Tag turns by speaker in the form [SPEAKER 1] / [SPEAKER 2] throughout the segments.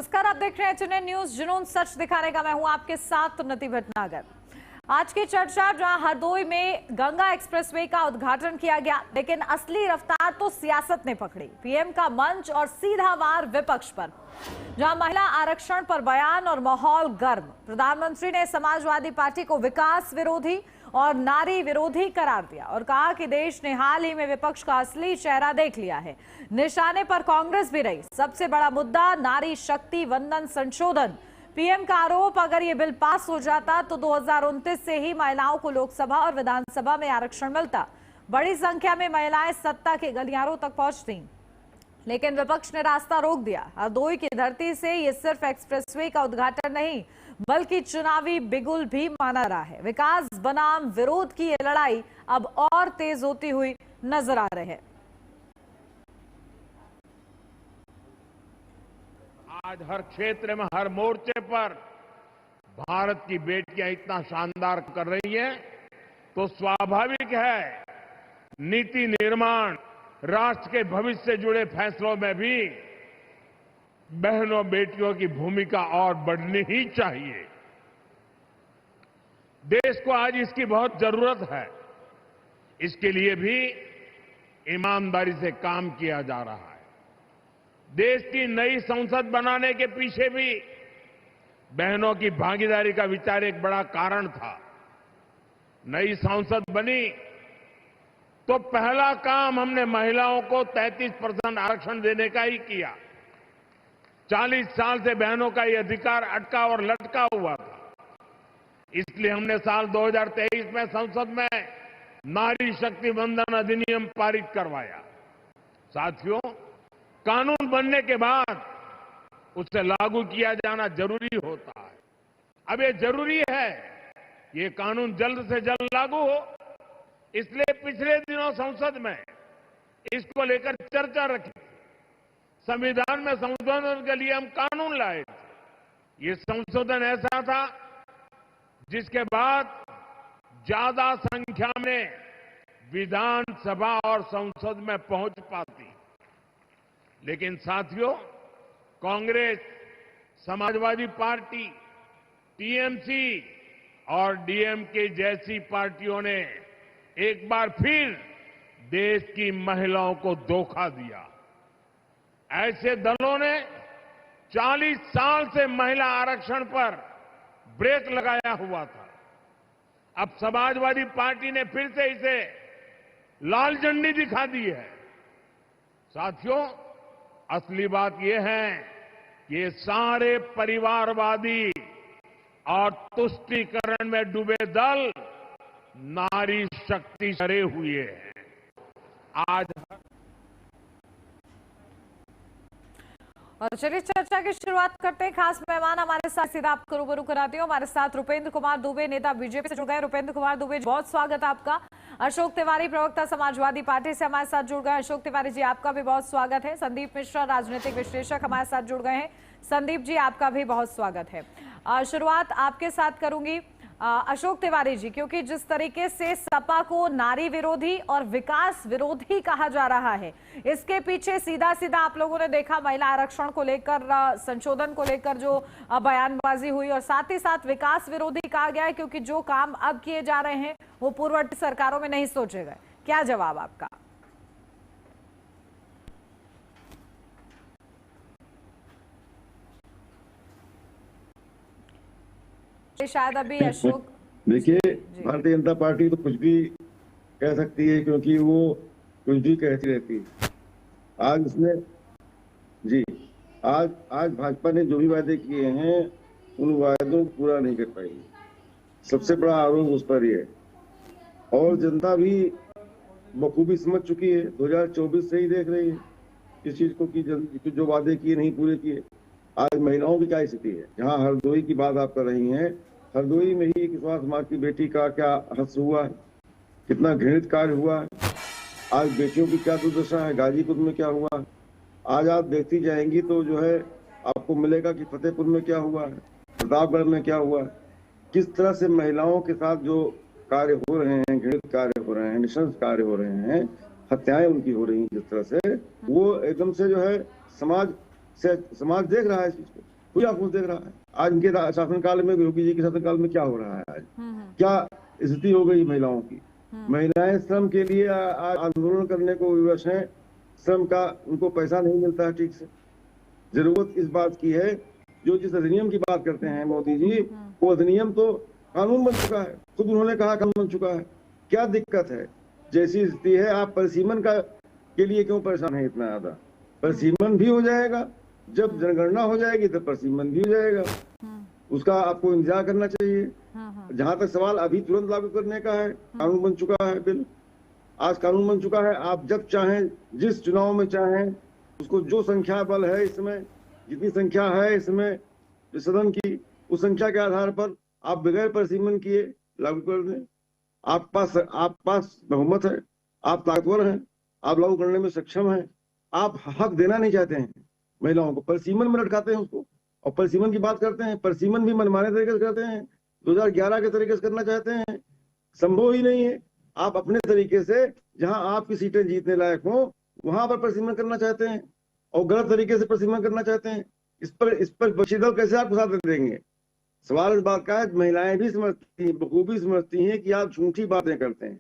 [SPEAKER 1] नमस्कार, आप देख रहे हैं चुने न्यूज, जुनून सच दिखाने का। मैं हूं आपके साथ उन्नति भटनागर। आज की चर्चा, जहां हरदोई में गंगा एक्सप्रेसवे का उद्घाटन किया गया, लेकिन असली रफ्तार तो सियासत ने पकड़ी। पीएम का मंच और सीधा वार विपक्ष पर, जहां महिला आरक्षण पर बयान और माहौल गर्म। प्रधानमंत्री ने समाजवादी पार्टी को विकास विरोधी और नारी विरोधी करार दिया और कहा कि देश ने हाल ही में विपक्ष का असली चेहरा देख लिया है। निशाने पर कांग्रेस भी रही। सबसे बड़ा मुद्दा नारी शक्ति वंदन संशोधन। पीएम का आरोप, अगर ये बिल पास हो जाता तो 2029 से ही महिलाओं को लोकसभा और विधानसभा में आरक्षण मिलता। बड़ी संख्या में महिलाएं सत्ता के गलियारों तक पहुंचती, लेकिन विपक्ष ने रास्ता रोक दिया। हरदोई की धरती से ये सिर्फ एक्सप्रेसवे का उद्घाटन नहीं, बल्कि चुनावी बिगुल भी माना रहा है। विकास बनाम विरोध की ये लड़ाई अब और तेज होती हुई नजर आ रही है।
[SPEAKER 2] आज हर क्षेत्र में, हर मोर्चे पर भारत की बेटियां इतना शानदार कर रही हैं, तो स्वाभाविक है नीति निर्माण, राष्ट्र के भविष्य से जुड़े फैसलों में भी बहनों बेटियों की भूमिका और बढ़नी ही चाहिए। देश को आज इसकी बहुत जरूरत है। इसके लिए भी ईमानदारी से काम किया जा रहा है। देश की नई संसद बनाने के पीछे भी बहनों की भागीदारी का विचार एक बड़ा कारण था। नई संसद बनी तो पहला काम हमने महिलाओं को 33% आरक्षण देने का ही किया। 40 साल से बहनों का ये अधिकार अटका और लटका हुआ था। इसलिए हमने साल 2023 में संसद में नारी शक्ति वंदन अधिनियम पारित करवाया। साथियों, कानून बनने के बाद उसे लागू किया जाना जरूरी होता है। अब ये जरूरी है ये कानून जल्द से जल्द लागू हो। इसलिए पिछले दिनों संसद में इसको लेकर चर्चा रखी। संविधान में संशोधन के लिए हम कानून लाए थे। ये संशोधन ऐसा था जिसके बाद ज्यादा संख्या में विधानसभा और संसद में पहुंच पाती। लेकिन साथियों, कांग्रेस, समाजवादी पार्टी, टीएमसी और डीएमके जैसी पार्टियों ने एक बार फिर देश की महिलाओं को धोखा दिया। ऐसे दलों ने 40 साल से महिला आरक्षण पर ब्रेक लगाया हुआ था। अब समाजवादी पार्टी ने फिर से इसे लाल झंडी दिखा दी है। साथियों, असली बात यह है कि ये सारे परिवारवादी और तुष्टीकरण में डूबे दल नारी शक्ति से डरे हुए हैं। आज
[SPEAKER 1] और चलिए चर्चा की शुरुआत करते हैं। खास मेहमान हमारे साथ सीधा आपको रूबरू कराती हूँ। हमारे साथ रुपेंद्र कुमार दुबे, नेता बीजेपी से जुड़ गए। रुपेंद्र कुमार दुबे, बहुत स्वागत है आपका। अशोक तिवारी, प्रवक्ता समाजवादी पार्टी से हमारे साथ जुड़ गए। अशोक तिवारी जी, आपका भी बहुत स्वागत है। संदीप मिश्रा, राजनीतिक विश्लेषक, हमारे साथ जुड़ गए हैं। संदीप जी, आपका भी बहुत स्वागत है। शुरुआत आपके साथ करूंगी अशोक तिवारी जी, क्योंकि जिस तरीके से सपा को नारी विरोधी और विकास विरोधी कहा जा रहा है, इसके पीछे सीधा सीधा आप लोगों ने देखा महिला आरक्षण को लेकर, संशोधन को लेकर जो बयानबाजी हुई, और साथ ही साथ विकास विरोधी कहा गया है क्योंकि जो काम अब किए जा रहे हैं वो पूर्ववर्ती सरकारों में नहीं सोचे गए। क्या जवाब आपका? शायद अभी अशोक,
[SPEAKER 3] देखिए, भारतीय जनता पार्टी तो कुछ भी कह सकती है क्योंकि वो कुछ भी कहती रहती है। आज उसने आज भाजपा ने जो भी वादे किए हैं उन वादों को पूरा नहीं कर पाई। सबसे बड़ा आरोप उस पर ही है और जनता भी बखूबी समझ चुकी है। 2024 से ही देख रही है इस चीज को कि जो वादे किए नहीं पूरे किए। आज महिलाओं की क्या स्थिति है। जहाँ हरदोई की बात आप कर रही हैं, हरदोई में ही किसान समाज की बेटी का क्या हश्र हुआ है, कितना घृणित कार्य हुआ है। आज बेटियों की क्या दुर्दशा है, गाजीपुर में क्या हुआ है। आज आप देखती जाएंगी तो जो है आपको मिलेगा कि फतेहपुर में क्या हुआ है, प्रतापगढ़ में क्या हुआ है। किस तरह से महिलाओं के साथ जो कार्य हो रहे हैं, घृणित कार्य हो रहे हैं, निशंस कार्य हो रहे हैं, हत्याएं उनकी हो रही हैं, जिस तरह से वो एकदम से जो है समाज देख रहा है इस चीज को। कोई आपको देख रहा है? आज इनके शासनकाल में, योगी जी के शासनकाल में क्या हो रहा है? आज क्या स्थिति हो गई महिलाओं की? महिलाएं श्रम के लिए आंदोलन करने को विवश हैं। श्रम का उनको पैसा नहीं मिलता है ठीक से। जरूरत इस बात की है, जो जिस अधिनियम की बात करते हैं मोदी जी, वो अधिनियम तो कानून बन चुका है। खुद उन्होंने कहा कानून बन चुका है। क्या दिक्कत है? जैसी स्थिति है, आप परिसीमन के लिए क्यों परेशान है इतना ज्यादा? परिसीमन भी हो जाएगा, जब जनगणना हो जाएगी तब परिसीमन भी हो जाएगा। उसका आपको इंतजार करना चाहिए। जहां तक सवाल अभी तुरंत लागू करने का है, कानून बन चुका है, बिल आज कानून बन चुका है। आप जब चाहें, जिस चुनाव में चाहें, उसको जो संख्या बल है इसमें, जितनी संख्या है इसमें सदन की, उस संख्या के आधार पर आप बगैर परिसीमन किए लागू कर दें। आप पास बहुमत है, आप ताकतवर हैं, आप लागू करने में सक्षम हैं। आप हक देना नहीं चाहते हैं महिलाओं को, परिसीमन में लटकाते हैं उसको। और परिसीमन की बात करते हैं, परिसीमन भी मनमाने तरीके से करते हैं, 2011 के तरीके से करना चाहते हैं। संभव ही नहीं है। आप अपने तरीके से, जहां आपकी सीटें जीतने लायक हो, वहां पर परिसीमन करना चाहते हैं और गलत तरीके से परिसीमन करना चाहते हैं। इस पर विपक्षी दल कैसे आपको साथ देंगे? सवाल इस बात का है, महिलाएं भी समझती हैं, बखूबी समझती हैं कि आप झूठी बातें करते हैं,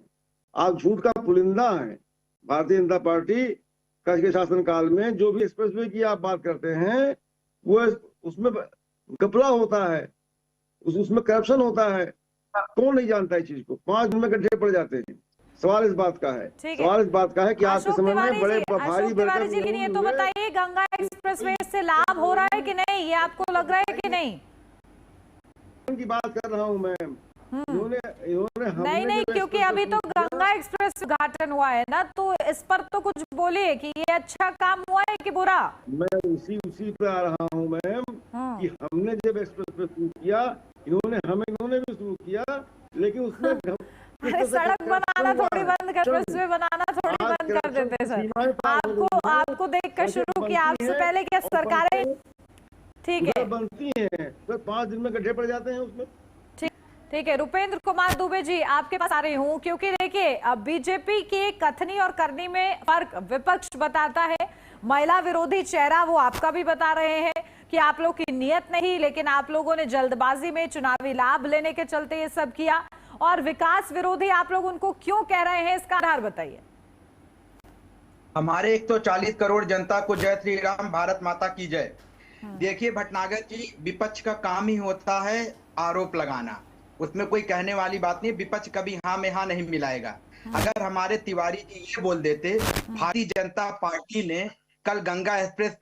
[SPEAKER 3] आप झूठ का पुलिंदा है। भारतीय जनता पार्टी के शासनकाल में जो भी एक्सप्रेसवे की आप बात करते हैं, वो उसमें घपला होता है, उसमें करप्शन होता है। कौन नहीं जानता है चीज को? 5 दिन में गड्ढे पड़ जाते हैं। सवाल इस बात का है, सवाल इस बात का है कि आज के समय में बड़े भारी
[SPEAKER 1] भरकम। तो बताइए, गंगा एक्सप्रेसवे से लाभ हो रहा है कि नहीं, ये आपको लग रहा है कि नहीं?
[SPEAKER 3] की बात कर रहा हूँ मैं।
[SPEAKER 1] नहीं, क्योंकि अभी तो गंगा एक्सप्रेस उद्घाटन हुआ है ना, तो इस पर तो कुछ बोलिए कि ये अच्छा काम हुआ है कि बुरा। मैं
[SPEAKER 3] उसी पे आ रहा हूँ मैम, कि हमने जब एक्सप्रेस पे शुरू किया, इन्होंने भी शुरू किया, लेकिन उसमें
[SPEAKER 1] सड़क बनाना थोड़ी बंद कर, एक्सप्रेसवे बनाना थोड़ी बंद कर देते सर। आपको देखकर शुरू किया, आपसे पहले क्या सरकारें? ठीक है,
[SPEAKER 3] बनती है तो 5 दिन में गड्ढे पड़ जाते हैं उसमें।
[SPEAKER 1] ठीक है, रुपेंद्र कुमार दुबे जी आपके पास आ रही हूँ, क्योंकि देखिए अब बीजेपी की कथनी और करनी में फर्क विपक्ष बताता है। महिला विरोधी चेहरा वो आपका भी बता रहे हैं कि आप लोग की नियत नहीं, लेकिन आप लोगों ने जल्दबाजी में चुनावी लाभ लेने के चलते ये सब किया। और विकास विरोधी आप लोग उनको क्यों कह रहे हैं, इसका आधार बताइए।
[SPEAKER 4] हमारे 140 करोड़ जनता को जय श्री राम, भारत माता की जय। देखिए भटनागर जी, विपक्ष का काम ही होता है आरोप लगाना, उसमें कोई कहने वाली बात नहीं। विपक्ष कभी हाँ में हाँ नहीं मिलाएगा। अगर हमारे तिवारी जी ये बोल देते, भारतीय जनता पार्टी ने कल गंगा एक्सप्रेस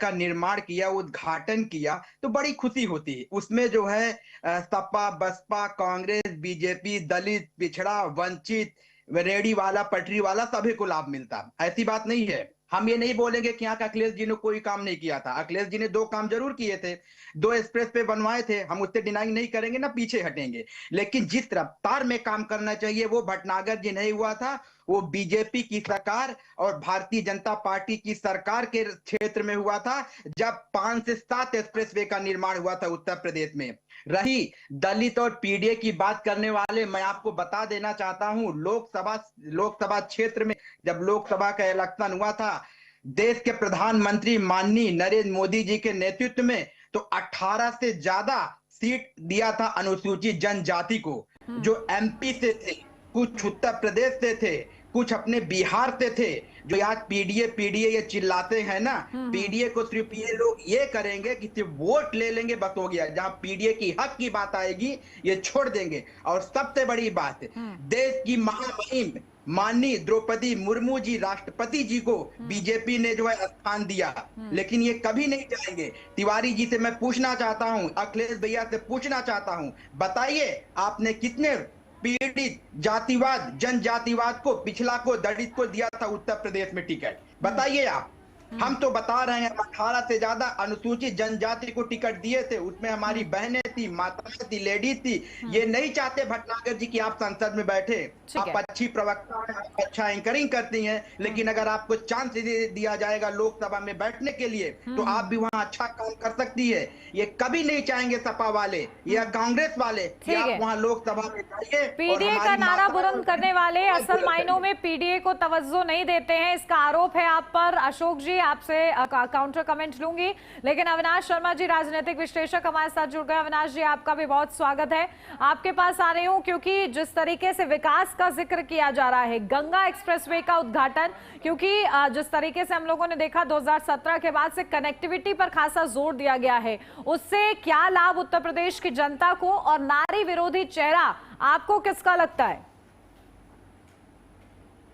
[SPEAKER 4] का निर्माण किया, उद्घाटन किया, तो बड़ी खुशी होती। उसमें जो है सपा, बसपा, कांग्रेस, बीजेपी, दलित, पिछड़ा, वंचित, रेडी वाला, पटरी वाला, सभी को लाभ मिलता। ऐसी बात नहीं है। हम ये नहीं बोलेंगे कि यहाँ का अखिलेश जी ने कोई काम नहीं किया था। अखिलेश जी ने 2 काम जरूर किए थे, 2 एक्सप्रेस पे बनवाए थे, हम उससे डिनाई नहीं करेंगे ना पीछे हटेंगे। लेकिन जिस रफ्तार में काम करना चाहिए वो भटनागर जी नहीं हुआ था। वो बीजेपी की सरकार और भारतीय जनता पार्टी की सरकार के क्षेत्र में हुआ था, जब 5 से 7 एक्सप्रेसवे का निर्माण हुआ था उत्तर प्रदेश में। रही दलित और पीडीए की बात करने वाले, मैं आपको बता देना चाहता हूं, लोकसभा क्षेत्र में जब लोकसभा का इलेक्शन हुआ था, देश के प्रधानमंत्री माननीय नरेंद्र मोदी जी के नेतृत्व में, तो 18 से ज्यादा सीट दिया था अनुसूचित जनजाति को, जो एमपी से थे, कुछ उत्तर प्रदेश से थे, कुछ अपने बिहार से थे। जो आज पीडीए ये चिल्लाते हैं ना, पीडीए को सिर्फ ये लोग ये करेंगे कि सिर्फ वोट ले लेंगे, बस हो गया। जहां पीडीए की हक की बात आएगी ये छोड़ देंगे। और सबसे बड़ी बात, देश की महामहिम माननीय द्रौपदी मुर्मू जी, राष्ट्रपति जी को बीजेपी ने जो है स्थान दिया, लेकिन ये कभी नहीं जाएंगे। तिवारी जी से मैं पूछना चाहता हूं, अखिलेश भैया से पूछना चाहता हूं, बताइए आपने कितने पीड़ित जातिवाद, जनजातिवाद को, पिछड़ा को, दलित को दिया था उत्तर प्रदेश में टिकट? बताइए आप। हम तो बता रहे हैं 18 से ज्यादा अनुसूचित जनजाति को टिकट दिए थे। उसमें हमारी बहनें थी, माताएं थी, लेडीज थी। ये नहीं चाहते भटनागर जी कि आप संसद में बैठे। आप अच्छी प्रवक्ता हैं, आप अच्छा एंकरिंग करती हैं, लेकिन अगर आपको चांस दिया जाएगा लोकसभा में बैठने के लिए, तो आप भी वहां अच्छा काम कर सकती है। ये कभी नहीं चाहेंगे सपा वाले या कांग्रेस वाले कि आप वहां लोकसभा में जाइए।
[SPEAKER 1] पीडीए का नारा बुलंद करने वाले असल मायनों में पीडीए को तवज्जो नहीं देते हैं, इसका आरोप है आप पर। अशोक जी, जी आपसे काउंटर कमेंट लूंगी, लेकिन अविनाश शर्मा जी राजनीतिक विश्लेषक हमारे साथ जुड़ गए। अविनाश जी आपका भी बहुत स्वागत है। आपके पास आ रही हूं क्योंकि जिस तरीके से विकास का जिक्र किया जा रहा है, गंगा एक्सप्रेसवे का उद्घाटन, क्योंकि जिस तरीके से हम लोगों ने देखा 2017 के बाद से कनेक्टिविटी पर खासा जोर दिया गया है, उससे क्या लाभ उत्तर प्रदेश की जनता को, और नारी विरोधी चेहरा आपको किसका लगता है?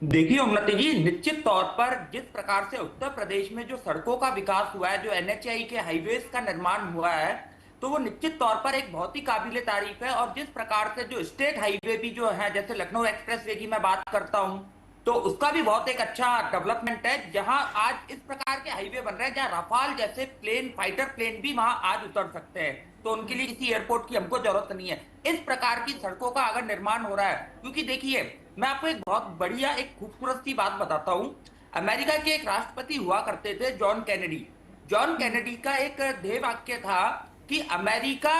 [SPEAKER 5] देखिए उन्नति जी, निश्चित तौर पर जिस प्रकार से उत्तर प्रदेश में जो सड़कों का विकास हुआ है, जो एनएचआई के हाईवेज का निर्माण हुआ है, तो वो निश्चित तौर पर एक बहुत ही काबिले तारीफ है। और जिस प्रकार से जो स्टेट हाईवे भी जो है, जैसे लखनऊ एक्सप्रेसवे की मैं बात करता हूं, तो उसका भी बहुत एक अच्छा डेवलपमेंट है, जहां आज इस प्रकार के हाईवे बन रहे हैं जहां रफाल जैसे प्लेन, फाइटर प्लेन भी वहां आज उतर सकते हैं। तो उनके लिए किसी एयरपोर्ट की हमको जरूरत नहीं है। इस प्रकार की सड़कों का अगर निर्माण हो रहा है, क्योंकि देखिए मैं आपको एक बहुत बढ़िया, एक खूबसूरत सी बात बताता हूं। अमेरिका के एक राष्ट्रपति हुआ करते थे, जॉन कैनेडी। जॉन कैनेडी का एक ध्येय वाक्य था कि अमेरिका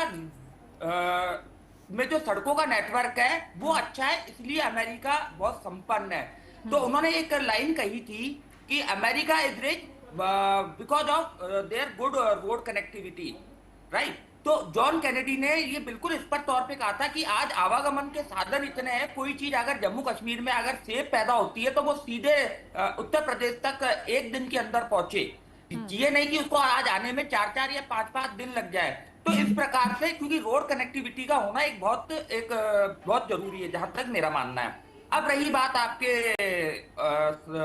[SPEAKER 5] में जो सड़कों का नेटवर्क है वो अच्छा है, इसलिए अमेरिका बहुत संपन्न है। तो उन्होंने एक लाइन कही थी कि America is rich because of their good road connectivity, right. तो जॉन कैनेडी ने ये बिल्कुल स्पष्ट तौर पे कहा था कि आज आवागमन के साधन इतने हैं, कोई चीज अगर जम्मू कश्मीर में अगर सेब पैदा होती है तो वो सीधे उत्तर प्रदेश तक एक दिन के अंदर पहुंचे। ये नहीं कि उसको आज आने में 4-4 या 5-5 दिन लग जाए। तो इस प्रकार से, क्योंकि रोड कनेक्टिविटी का होना एक बहुत जरूरी है, जहां तक मेरा मानना है। अब रही बात आपके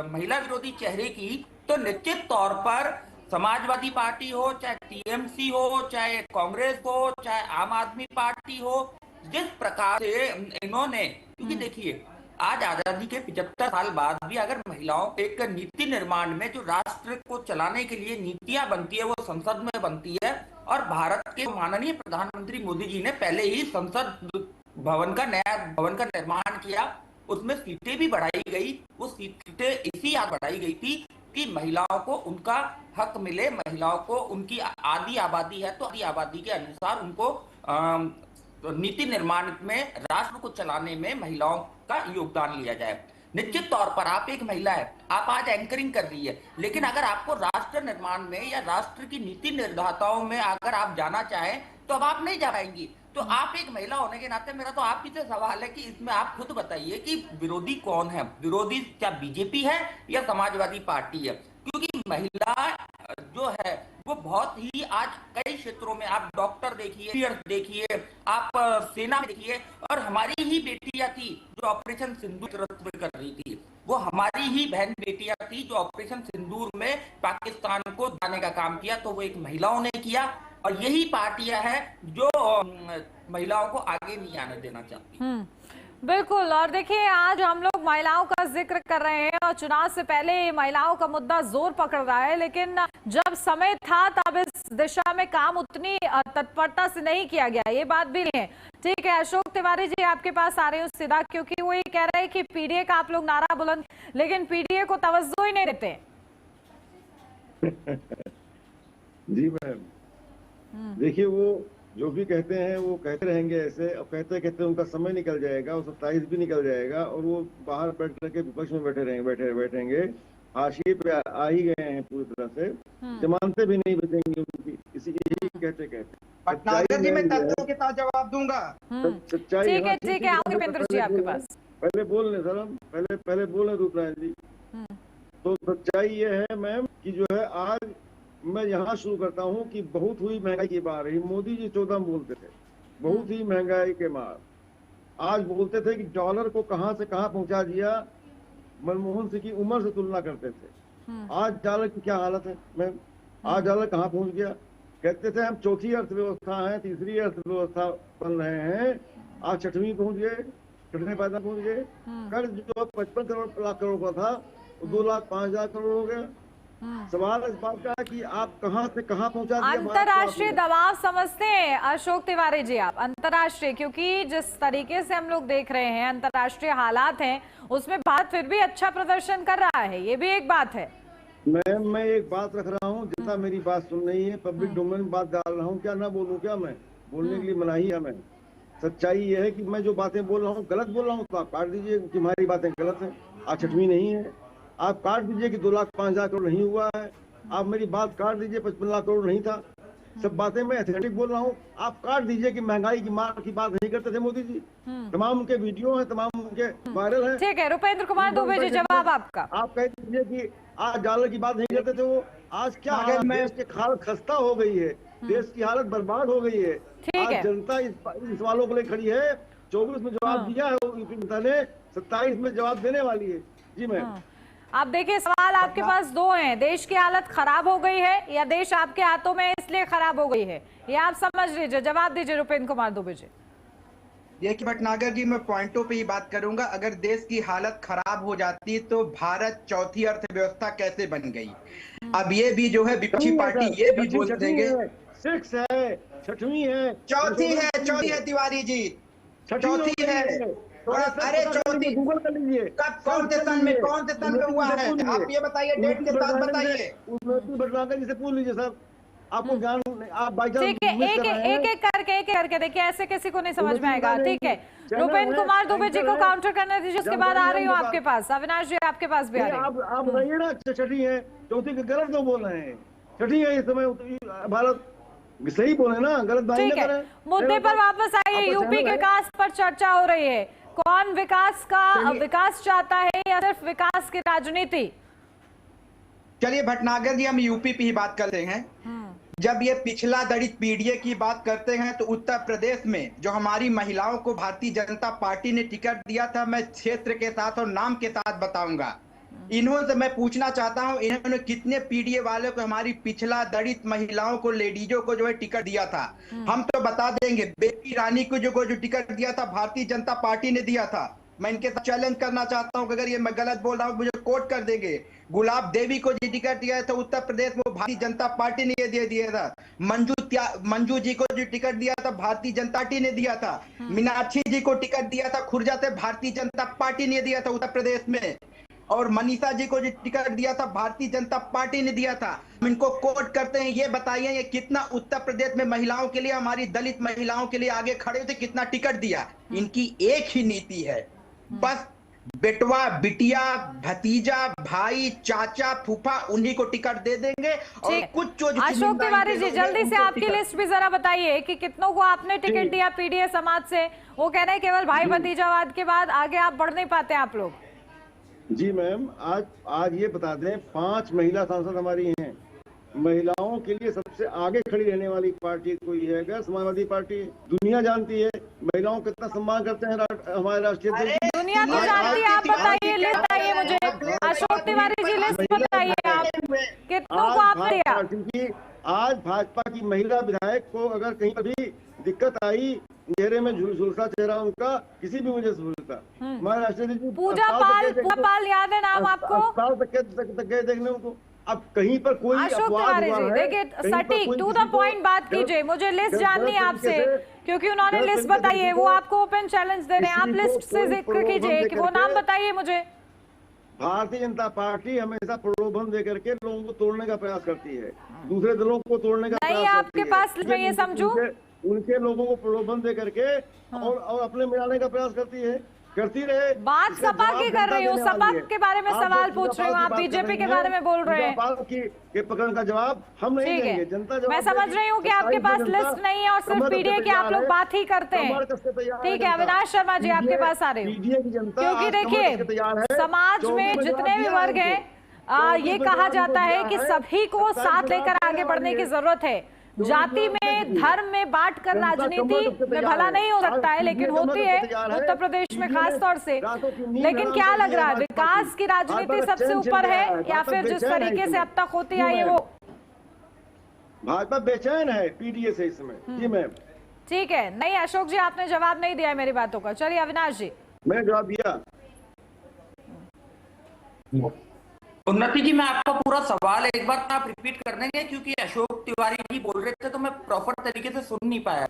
[SPEAKER 5] महिला विरोधी चेहरे की, तो निश्चित तौर पर समाजवादी पार्टी हो, चाहे टीएमसी हो, चाहे कांग्रेस हो, चाहे आम आदमी पार्टी हो, जिस प्रकार से इन्होंने, क्योंकि देखिए आज आजादी के 75 साल बाद भी अगर महिलाओं एक नीति निर्माण में, जो राष्ट्र को चलाने के लिए नीतियां बनती है, वो संसद में बनती है। और भारत के माननीय प्रधानमंत्री मोदी जी ने पहले ही संसद भवन का, नया भवन का निर्माण किया, उसमें सीटें भी बढ़ाई गई। वो सीटें इसी याद बढ़ाई गई थी कि महिलाओं को उनका हक मिले, महिलाओं को उनकी आधी आबादी है तो आधी आबादी के अनुसार उनको नीति निर्माण में, राष्ट्र को चलाने में महिलाओं का योगदान लिया जाए। निश्चित तौर पर आप एक महिला है, आप आज एंकरिंग कर रही है, लेकिन अगर आपको राष्ट्र निर्माण में या राष्ट्र की नीति निर्धाताओं में अगर आप जाना चाहें तो अब आप नहीं जा पाएंगी। तो आप एक महिला होने के नाते मेरा तो आपकी से सवाल है कि इसमें आप खुद बताइए कि विरोधी कौन है? विरोधी क्या बीजेपी है या समाजवादी पार्टी है? क्योंकि महिला जो है वो बहुत ही आज कई क्षेत्रों में, आप डॉक्टर देखिए, आप सेना में देखिए, और हमारी ही बेटियां थी जो ऑपरेशन सिंदूर नेतृत्व कर रही थी, वो हमारी ही बहन बेटियां थी जो ऑपरेशन सिंदूर में पाकिस्तान को जाने का काम किया, तो वो एक महिलाओं ने किया। और यही पार्टियां हैं जो महिलाओं को आगे नहीं आने देना चाहती।
[SPEAKER 1] बिल्कुल। और देखिए आज हम लोग महिलाओं का जिक्र कर रहे हैं और चुनाव से पहले महिलाओं का मुद्दा जोर पकड़ रहा है, लेकिन जब समय था तब इस दिशा में काम उतनी तत्परता से नहीं किया गया, ये बात भी नहीं है। ठीक है, अशोक तिवारी जी आपके पास आ रहे हो सीधा, क्योंकि वो ये कह रहे हैं कि पीडीए का आप लोग नारा बुलंद, लेकिन पीडीए को तवज्जो ही नहीं देते।
[SPEAKER 3] जी मैम, देखिए वो जो भी कहते हैं वो कहते रहेंगे ऐसे, और कहते कहते उनका समय निकल जाएगा और 27 भी निकल जाएगा और वो बाहर बैठ करके विपक्ष में बैठेंगे, हाशिए पे आ ही गए हैं पूरी तरह से, जमानतें भी नहीं बचेंगी उनकी, इसी यही कहते
[SPEAKER 4] भटनागर जी मैं तथ्यों के साथ जवाब दूंगा।
[SPEAKER 3] सच्चाई
[SPEAKER 1] ठीक है आऊंगे पेंद्र जी आपके पास।
[SPEAKER 3] पहले बोल रहे सर, पहले बोल रहे रूपराज जी। तो सच्चाई ये है मैम कि जो है आज मैं यहाँ शुरू करता हूँ कि बहुत हुई महंगाई की बात रही। मोदी जी 14 में बोलते थे बहुत ही महंगाई के मार, आज बोलते थे कि डॉलर को कहां से कहां पहुंचा दिया, मनमोहन सिंह की उम्र से तुलना करते थे। आज डॉलर की क्या हालत है मैम, आज डॉलर कहां पहुंच गया? कहते थे हम चौथी अर्थव्यवस्था है, तीसरी अर्थव्यवस्था बन रहे हैं, आज 6वीं पहुंच गए, 6वें पैदा पहुंच गए। कर्ज जो 55 लाख करोड़ का था 2,05,000 करोड़ हो गया। सवाल इस बात का है कि आप कहां से कहां पहुंचा दिया।
[SPEAKER 1] अंतरराष्ट्रीय दबाव समझते हैं अशोक तिवारी जी आप? अंतरराष्ट्रीय, क्योंकि जिस तरीके से हम लोग देख रहे हैं अंतरराष्ट्रीय हालात हैं, उसमें भारत फिर भी अच्छा प्रदर्शन कर रहा है, ये भी एक बात है।
[SPEAKER 3] मैं एक बात रख रहा हूँ, जनता मेरी बात सुन रही है, पब्लिक डोमेन में बात डाल रहा हूँ, क्या ना बोलूँ? क्या मैं बोलने के लिए मनाही है? मैं सच्चाई ये है कि मैं जो बातें बोल रहा हूँ गलत बोल रहा हूँ तो आप काट दीजिए कि हमारी बातें गलत है। आज 6वीं नहीं है, आप काट दीजिए कि 2,05,000 करोड़ नहीं हुआ है, आप मेरी बात काट दीजिए, 55 लाख करोड़ नहीं था। सब बातें मैं एथेटिक बोल रहा हूँ, आप काट दीजिए कि महंगाई की मार की बात नहीं करते थे मोदी जी। तमाम उनके वीडियो हैं, तमाम उनके वायरल हैं।
[SPEAKER 1] ठीक है, रुपेंद्र कुमार दुबे जी, जवाब आपका।
[SPEAKER 3] आप कह दीजिए कि आज डॉलर की बात नहीं करते थे वो, आज क्या
[SPEAKER 4] अगर
[SPEAKER 3] हालत,
[SPEAKER 4] मैं-
[SPEAKER 3] देश की हालत खस्ता हो गई है, देश की हालत बर्बाद हो गई है।
[SPEAKER 1] ठीक है।
[SPEAKER 3] आज जनता इन सवालों के लिए खड़ी है। 24 में जवाब दिया है यूपी जनता ने, 27 में जवाब देने वाली है। जी मैम।
[SPEAKER 1] आप देखिए, सवाल आपके पास दो हैं, देश की हालत खराब हो गई है या देश आपके हाथों में इसलिए खराब हो गई है, ये आप समझ लीजिए। जवाब दीजिए रुपेंद्र कुमार दुबे जी।
[SPEAKER 4] देखिए भटनागर जी, मैं पॉइंटों पे ही बात करूंगा। अगर देश की हालत खराब हो जाती तो भारत चौथी अर्थव्यवस्था कैसे बन गई? अब ये भी जो है विपक्षी पार्टी ये भी बोल देंगे
[SPEAKER 3] 6 है, 6वीं है,
[SPEAKER 4] चौथी है तिवारी जी, चौथी है। अरे चौथी
[SPEAKER 3] गूगल कर लीजिए।
[SPEAKER 4] कब, कौन से सन में हुआ है? आप ये बताइए, डेट के साथ बताइए।
[SPEAKER 3] भटनागर जी से पूछ लीजिए सर, आपको ज्ञान, आप बाई चांस
[SPEAKER 1] ठीक है,
[SPEAKER 3] मिस
[SPEAKER 1] एक
[SPEAKER 3] कर रहे हैं।
[SPEAKER 1] एक करके देखिए, ऐसे किसी को नहीं समझ में आएगा।
[SPEAKER 3] चैनल
[SPEAKER 1] ठीक है,
[SPEAKER 3] चैनल
[SPEAKER 1] रुपेंद्र
[SPEAKER 3] है,
[SPEAKER 1] कुमार दुबे जी को
[SPEAKER 3] एंकर है।
[SPEAKER 1] काउंटर करने दीजिए, उसके बाद आ रही हूँ
[SPEAKER 3] जानकारी
[SPEAKER 1] आपके पास। अविनाश जी आपके पास भी आ रही हूँ।
[SPEAKER 3] आप रहिए ना, 6ठी है, चौथी के गलत क्यों बोल रहे हैं? 6ठी है इस समय भारत, सही बोले ना, गलत बात
[SPEAKER 1] ठीक
[SPEAKER 3] नहीं
[SPEAKER 1] है,
[SPEAKER 3] करें।
[SPEAKER 1] मुद्दे पर वापस आइए।
[SPEAKER 3] आपका
[SPEAKER 1] यूपी
[SPEAKER 3] चैनल
[SPEAKER 1] के
[SPEAKER 3] है।
[SPEAKER 1] विकास पर चर्चा हो रही है। कौन विकास चाहता है या सिर्फ विकास की राजनीति?
[SPEAKER 4] चलिए भटनागर जी, हम यूपी पे ही बात करते हैं। जब ये पिछला दलित पीढ़ी की बात करते हैं तो उत्तर प्रदेश में जो हमारी महिलाओं को भारतीय जनता पार्टी ने टिकट दिया था, मैं क्षेत्र के साथ और नाम के साथ बताऊंगा। इन्होंने, मैं पूछना चाहता हूं, इन्होंने कितने पीडीए वालों को, हमारी पिछला दलित महिलाओं को, लेडीजों को जो है टिकट दिया था? हम तो बता देंगे। बेबी रानी को जो टिकट दिया था भारतीय जनता पार्टी ने दिया था। मैं इनके साथ चैलेंज करना चाहता हूं कि अगर ये मैं गलत बोल रहा हूं मुझे कोट कर देंगे। गुलाब देवी को जो टिकट दिया था उत्तर प्रदेश में, भारतीय जनता पार्टी ने दे दिया था। मंजू जी को जो टिकट दिया था भारतीय जनता पार्टी ने दिया था। मीनाक्षी जी को टिकट दिया था खुर्जा से, भारतीय जनता पार्टी ने दिया था उत्तर प्रदेश में। और मनीषा जी को जो टिकट दिया था भारतीय जनता पार्टी ने दिया था। हम इनको कोट करते हैं, ये बताइए ये कितना उत्तर प्रदेश में महिलाओं के लिए, हमारी दलित महिलाओं के लिए आगे खड़े थे, कितना टिकट दिया? इनकी एक ही नीति है, बस बेटवा, बिटिया, भतीजा, भाई, चाचा, फूफा, उन्हीं को टिकट दे देंगे। और कुछ जो
[SPEAKER 1] अशोक तिवारी जी, जल्दी से आपकी लिस्ट भी जरा बताइए कि कितनों को आपने टिकट दिया पीडीए समाज से। वो कह रहे हैं केवल भाई भतीजावाद के बाद आगे आप बढ़ नहीं पाते आप लोग।
[SPEAKER 3] जी मैम, आज ये बता दें, 5 महिला सांसद हमारी हैं। महिलाओं के लिए सबसे आगे खड़ी रहने वाली पार्टी कोई है क्या? समाजवादी पार्टी। दुनिया जानती है महिलाओं का कितना सम्मान करते हैं हमारे राष्ट्रीय अध्यक्ष।
[SPEAKER 1] दुनिया तो जानती है, आप बताइए, लिस्ट बताइए मुझे। अशोक तिवारी जी, लिस्ट बताइए आप, कितनों को आप दिया?
[SPEAKER 3] क्योंकि आज भाजपा की महिला विधायक को अगर कहीं पर भी दिक्कत आई, चेहरे में झुलसा चेहरा उनका किसी भी वजह से झुलसा, हमारे राष्ट्रीय
[SPEAKER 1] पूजा पाल याद है नाम आपको?
[SPEAKER 3] तक गए देखने उनको। अब कहीं पर कोई
[SPEAKER 1] अशोक
[SPEAKER 3] अपवाद
[SPEAKER 1] तिवारी
[SPEAKER 3] हुआ
[SPEAKER 1] जी,
[SPEAKER 3] है,
[SPEAKER 1] देखिए
[SPEAKER 3] कहीं पर
[SPEAKER 1] सटीक
[SPEAKER 3] कोई
[SPEAKER 1] टू
[SPEAKER 3] किसी
[SPEAKER 1] द
[SPEAKER 3] को
[SPEAKER 1] पॉइंट बात कीजिए। मुझे लिस्ट जाननी है आपसे, क्योंकि उन्होंने
[SPEAKER 3] गलत
[SPEAKER 1] लिस्ट
[SPEAKER 3] तरीके से
[SPEAKER 1] बताई है, वो
[SPEAKER 3] किसी को-
[SPEAKER 1] आपको ओपन चैलेंज दे रहे हैं। आप
[SPEAKER 3] किसी को
[SPEAKER 1] लिस्ट से
[SPEAKER 3] कोई
[SPEAKER 1] जिक्र
[SPEAKER 3] प्रलोभन
[SPEAKER 1] कीजिए कि वो
[SPEAKER 3] देकर
[SPEAKER 1] नाम
[SPEAKER 3] के-
[SPEAKER 1] बताइए मुझे।
[SPEAKER 3] भारतीय जनता पार्टी हमेशा प्रलोभन देकर के लोगों को तोड़ने का प्रयास करती है, दूसरे दलों को तोड़ने का
[SPEAKER 1] नहीं,
[SPEAKER 3] प्रयास
[SPEAKER 1] आपके
[SPEAKER 3] करती
[SPEAKER 1] पास
[SPEAKER 3] है।
[SPEAKER 1] मैं ये समझूं?
[SPEAKER 3] उनके लोगों को प्रलोभन दे करके और अपने मिलाने का प्रयास करती है, करती रहे।
[SPEAKER 1] बात
[SPEAKER 3] इसका
[SPEAKER 1] सपा
[SPEAKER 3] जवाब
[SPEAKER 1] की
[SPEAKER 3] जनता
[SPEAKER 1] कर रही हूँ,
[SPEAKER 3] देने वाली
[SPEAKER 1] सपा
[SPEAKER 3] है।
[SPEAKER 1] के बारे में
[SPEAKER 3] आप
[SPEAKER 1] सवाल
[SPEAKER 3] पूजा
[SPEAKER 1] पूछ रही हूँ,
[SPEAKER 3] पाल की
[SPEAKER 1] आप
[SPEAKER 3] बात
[SPEAKER 1] बीजेपी
[SPEAKER 3] कर
[SPEAKER 1] के
[SPEAKER 3] रहे
[SPEAKER 1] बारे
[SPEAKER 3] हैं।
[SPEAKER 1] में बोल रहे हैं।
[SPEAKER 3] पूजा पाल के प्रकरण का जवाब हम नहीं
[SPEAKER 1] ठीक
[SPEAKER 3] देंगे,
[SPEAKER 1] है,
[SPEAKER 3] जनता जवाब
[SPEAKER 1] मैं समझ
[SPEAKER 3] देगी।
[SPEAKER 1] रही हूँ कि आपके
[SPEAKER 3] 27
[SPEAKER 1] पास
[SPEAKER 3] जनता
[SPEAKER 1] लिस्ट नहीं है और सिर्फ
[SPEAKER 3] कमर
[SPEAKER 1] पीडीए
[SPEAKER 3] कसते
[SPEAKER 1] की आप
[SPEAKER 3] तैयार
[SPEAKER 1] लोग
[SPEAKER 3] है,
[SPEAKER 1] बात ही करते हैं।
[SPEAKER 3] कमर कसते तैयार है
[SPEAKER 1] ठीक है,
[SPEAKER 3] जनता।
[SPEAKER 1] अविनाश शर्मा जी आपके
[SPEAKER 3] PDA
[SPEAKER 1] पास आ रही हूँ,
[SPEAKER 3] PDA की जनता
[SPEAKER 1] क्योंकि
[SPEAKER 3] आज कमर
[SPEAKER 1] देखिए
[SPEAKER 3] कसते तैयार है।
[SPEAKER 1] समाज
[SPEAKER 3] 24
[SPEAKER 1] में
[SPEAKER 3] में
[SPEAKER 1] जितने
[SPEAKER 3] जवाब
[SPEAKER 1] भी
[SPEAKER 3] दिया
[SPEAKER 1] वर्ग
[SPEAKER 3] है
[SPEAKER 1] हैं,
[SPEAKER 3] उनको।
[SPEAKER 1] ये
[SPEAKER 3] 24 में
[SPEAKER 1] कहा
[SPEAKER 3] जवाब
[SPEAKER 1] जाता है
[SPEAKER 3] दिया
[SPEAKER 1] कि
[SPEAKER 3] है।
[SPEAKER 1] सभी को
[SPEAKER 3] 27
[SPEAKER 1] साथ लेकर
[SPEAKER 3] जवाब
[SPEAKER 1] आगे
[SPEAKER 3] देने
[SPEAKER 1] बढ़ने की
[SPEAKER 3] वाली है।
[SPEAKER 1] जरूरत है। जाति में, धर्म में बांट कर राजनीति में भला नहीं हो सकता है, लेकिन होती है उत्तर प्रदेश में खास तौर से। लेकिन क्या लग रहा है, विकास की राजनीति सबसे ऊपर है या फिर जिस तरीके से अब तक होती आई है वो?
[SPEAKER 3] भाजपा बेचैन है पीडीए से इस समय। जी मैम,
[SPEAKER 1] ठीक है। नहीं अशोक जी, आपने जवाब नहीं दिया है मेरी बातों का। चलिए अविनाश जी।
[SPEAKER 3] मैंने जवाब दिया।
[SPEAKER 5] उन्नति जी, मैं आपका पूरा सवाल एक बार आप रिपीट कर देंगे, क्योंकि अशोक तिवारी जी बोल रहे थे तो मैं प्रॉपर तरीके से सुन नहीं पाया।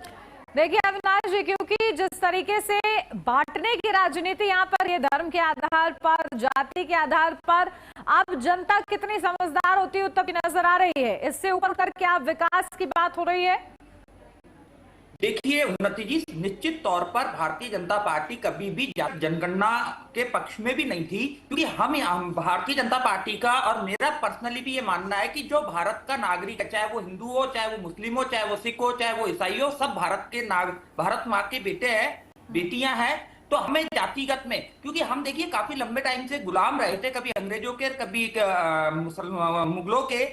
[SPEAKER 1] देखिए अविनाश जी, क्योंकि जिस तरीके से बांटने की राजनीति यहाँ पर, ये धर्म के आधार पर, जाति के आधार पर, अब जनता कितनी समझदार होती है उत्तर की नजर आ रही है। इससे ऊपर कर क्या विकास की बात हो रही है?
[SPEAKER 5] देखिए उन्नति जी, निश्चित तौर पर भारतीय जनता पार्टी कभी भी जनगणना के पक्ष में भी नहीं थी, क्योंकि हम भारतीय जनता पार्टी का और मेरा पर्सनली भी ये मानना है कि जो भारत का नागरिक है, चाहे वो हिंदू हो, चाहे वो मुस्लिम हो, चाहे वो सिख हो, चाहे वो ईसाई हो, सब भारत माँ के बेटे हैं, बेटियां हैं। तो हमें जातिगत में, क्योंकि हम देखिए काफी लंबे टाइम से गुलाम रहे थे, कभी अंग्रेजों के, कभी मुगलों के।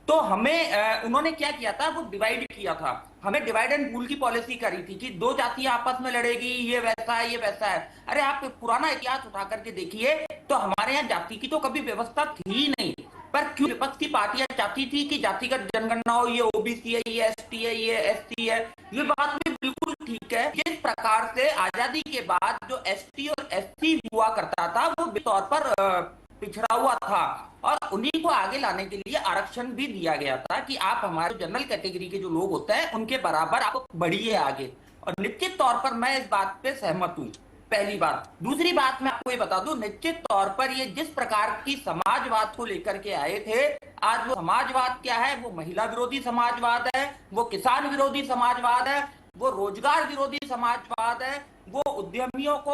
[SPEAKER 5] तो हमें उन्होंने क्या किया था, वो डिवाइड किया था, हमें डिवाइड एंड रूल की पॉलिसी करी थी कि दो जातियां आपस में लड़ेगी, ये वैसा है, ये वैसा है। अरे आप पुराना इतिहास उठा करके देखिए तो हमारे यहाँ जाति की तो कभी व्यवस्था थी ही नहीं, पर क्यों विपक्ष की पार्टियां चाहती थी कि जातिगत जनगणना हो, ये ओबीसी है, ये एसटी है, ये एससी है। ये बात भी बिल्कुल ठीक है। जिस प्रकार से आजादी के बाद जो एसटी और एससी हुआ करता था, वो तौर पर पिछड़ा हुआ था, और उन्हीं को आगे लाने के लिए आरक्षण भी दिया गया था कि आप हमारे जनरल कैटेगरी के जो लोग होते हैं उनके बराबर आप बढ़िए आगे। और निश्चित तौर पर मैं इस बात पे सहमत हूँ, पहली बात। दूसरी बात मैं आपको ये बता दूं, निश्चित तौर पर ये जिस प्रकार की समाजवाद को लेकर के आए थे, आज वो समाजवाद क्या है, वो महिला विरोधी समाजवाद है, वो किसान विरोधी समाजवाद है, वो रोजगार विरोधी समाजवाद है, वो उद्यमियों को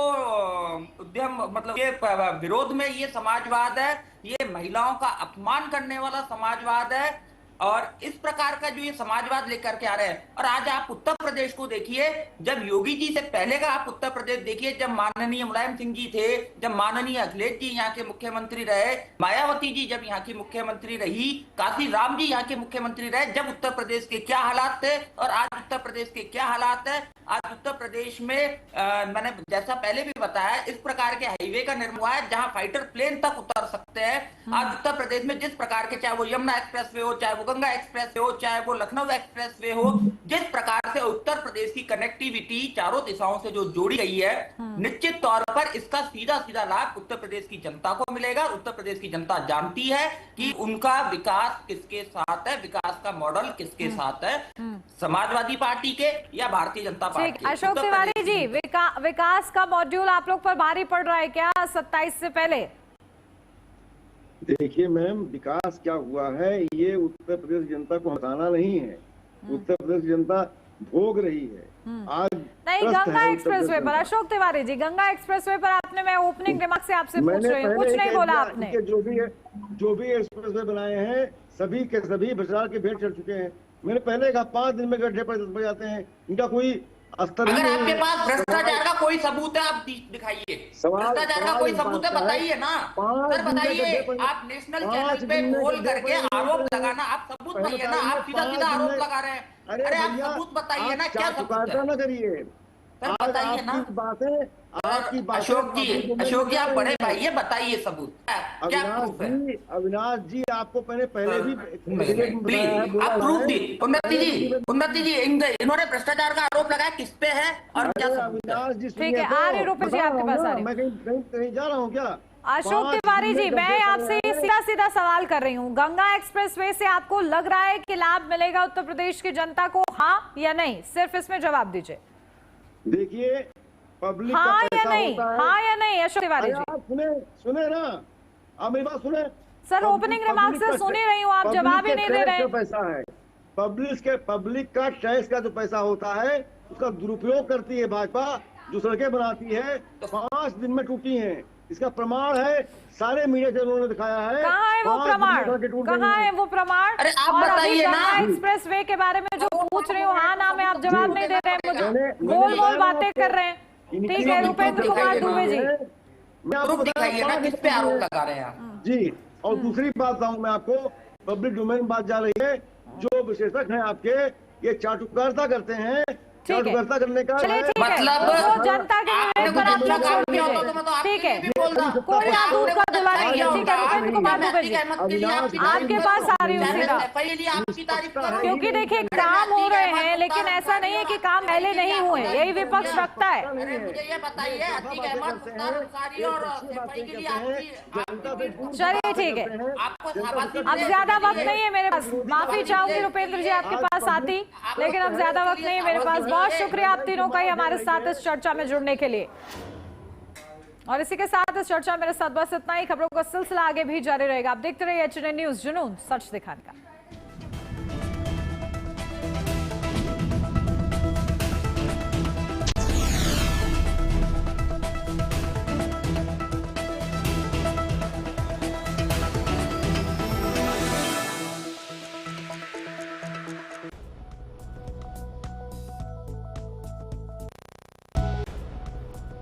[SPEAKER 5] उद्यम मतलब ये विरोध में ये समाजवाद है, ये महिलाओं का अपमान करने वाला समाजवाद है। और इस प्रकार का जो ये समाजवाद लेकर के आ रहे हैं। और आज आप उत्तर प्रदेश को देखिए, जब योगी जी से पहले का आप उत्तर प्रदेश देखिए, जब माननीय मुलायम सिंह जी थे, जब माननीय अखिलेश जी यहाँ के मुख्यमंत्री रहे, मायावती जी जब यहाँ की मुख्यमंत्री रही, काशी राम जी यहाँ के मुख्यमंत्री रहे, जब उत्तर प्रदेश के क्या हालात थे और आज उत्तर प्रदेश के क्या हालात है। आज उत्तर प्रदेश में मैंने जैसा पहले भी बताया, इस प्रकार के हाईवे का निर्माण हुआ है जहां फाइटर प्लेन तक उतर सकते हैं। आज उत्तर प्रदेश में जिस प्रकार के, चाहे वो यमुना एक्सप्रेसवे हो, चाहे वो गंगा एक्सप्रेसवे हो, चाहे वो लखनऊ एक्सप्रेसवे हो, जिस प्रकार से उत्तर प्रदेश की कनेक्टिविटी चारों दिशाओं से जो जोड़ी गई है, निश्चित तौर पर इसका सीधा सीधा लाभ उत्तर प्रदेश की जनता को मिलेगा। उत्तर प्रदेश की जनता जानती है कि उनका विकास किसके साथ है, विकास का मॉडल किसके साथ है, समाजवादी पार्टी के या भारतीय जनता पार्टी के।
[SPEAKER 1] अशोक तिवारी जी, विकास का मॉड्यूल आप लोग पर भारी पड़ रहा है क्या 27 से पहले?
[SPEAKER 3] देखिए मैम, विकास क्या हुआ है, ये उत्तर प्रदेश जनता को हटाना नहीं है, उत्तर प्रदेश जनता भोग रही है। आज
[SPEAKER 1] नहीं, गंगा एक्सप्रेसवे पर अशोक तिवारी जी, गंगा एक्सप्रेसवे पर आपने, मैं ओपनिंग रिमार्क से आपसे पूछ रही हूँ, कुछ नहीं बोला आपने।
[SPEAKER 3] जो भी एक्सप्रेसवे बनाए हैं, सभी के सभी भ्रष्टाचार के भेंट चढ़ चुके हैं। मैंने पहले कहा 5 दिन में गड्ढे पर जाते हैं, इनका कोई अस्तर
[SPEAKER 5] अगर आपके पास भ्रष्टाचार का कोई सबूत है, आप दिखाइए। भ्रष्टाचार का कोई सबूत है, बताइए ना सर, बताइए। आप नेशनल चैनल पे बोल करके आरोप लगाना, आप सबूत बताइए ना, आप सीधा सीधा आरोप लगा रहे हैं। अरे आप सबूत बताइए ना, क्या सबूत है?
[SPEAKER 3] ना करिए,
[SPEAKER 5] बताइए ना
[SPEAKER 3] बातें आपकी बातें।
[SPEAKER 5] अशोक जी आप बड़े भाई है, बताइए सबूत क्या प्रूफ है?
[SPEAKER 3] अविनाश जी, आपको पहले भी
[SPEAKER 5] प्लीज आप प्रूफ दी। उन्नति जी इन्होंने भ्रष्टाचार का आरोप लगाया, किस पे है और क्या सबूत है?
[SPEAKER 3] अविनाश जी
[SPEAKER 1] ठीक है, आ रही रुपए जी आपके पास, आ रही।
[SPEAKER 3] मैं कहीं जा रहा हूँ क्या?
[SPEAKER 1] अशोक तिवारी जी, मैं आपसे सीधा सीधा सवाल कर रही हूँ, गंगा एक्सप्रेसवे से आपको लग रहा है कि लाभ मिलेगा उत्तर प्रदेश की जनता को, हाँ या नहीं? सिर्फ इसमें जवाब दीजिए।
[SPEAKER 3] देखिए, पब्लिक
[SPEAKER 1] हाँ
[SPEAKER 3] का
[SPEAKER 1] या
[SPEAKER 3] पैसा
[SPEAKER 1] नहीं,
[SPEAKER 3] होता है।
[SPEAKER 1] हाँ या नहीं अशोक तिवारी जी?
[SPEAKER 3] आप सुने ना, आप मेरी बात सुने।
[SPEAKER 1] सर ओपनिंग रिमार्क से सुन ही रही हूँ, आप जवाब ही नहीं दे रहे हैं।
[SPEAKER 3] पैसा है पब्लिक का टैक्स का जो पैसा होता है, उसका दुरुपयोग करती है भाजपा। जो सड़कें बनाती है 5 दिन में टूटी हैं, इसका प्रमाण है, सारे मीडिया चैनलों ने दिखाया है।
[SPEAKER 1] कहाँ है वो प्रमाण? कहाँ है वो प्रमाण?
[SPEAKER 5] अरे आप
[SPEAKER 1] और
[SPEAKER 5] बताइए
[SPEAKER 1] अभी
[SPEAKER 5] ना।
[SPEAKER 1] गंगा एक्सप्रेसवेे के बारे में जो पूछ रही हूँ, हाँ ना में आप जवाब नहीं दे रहे हैं, मुझे गोल बातें कर रहे हैं। ठीक है, रुपेंद्र कुमार दुबे जी,
[SPEAKER 5] प्रूफ दिखाइए ना, किस पे आरोप लगा रहे हैं आप
[SPEAKER 3] जी। और दूसरी बात बताऊं मैं आपको, पब्लिक डोमेन बात जा रही है, जो विशेषज्ञ हैं आपके, ये चाटुकारिता करते हैं। चाटुकारिता करने का
[SPEAKER 5] मतलब
[SPEAKER 1] वो जनता के ठीक है, कोई ना दूर का दिलवाने। ठीक है, रुपेंद्र कुमार दुबे जी आपके पास आ रही हूँ सीधा, क्योंकि देखिए काम हो रहे हैं, लेकिन ऐसा नहीं है कि काम पहले नहीं हुए, यही विपक्ष रखता है। चलिए ठीक है, अब ज्यादा वक्त नहीं है मेरे पास, माफी चाहूंगी रुपेंद्र जी आपके पास आती, लेकिन अब ज्यादा वक्त नहीं है मेरे पास। बहुत शुक्रिया आप तीनों का ही हमारे साथ इस चर्चा में जुड़ने के लिए। और इसी के साथ इस चर्चा मेरे साथ बस इतना ही। खबरों का सिलसिला आगे भी जारी रहेगा। आप देखते रहिए एचएनएन न्यूज़, जुनून सच दिखाने का।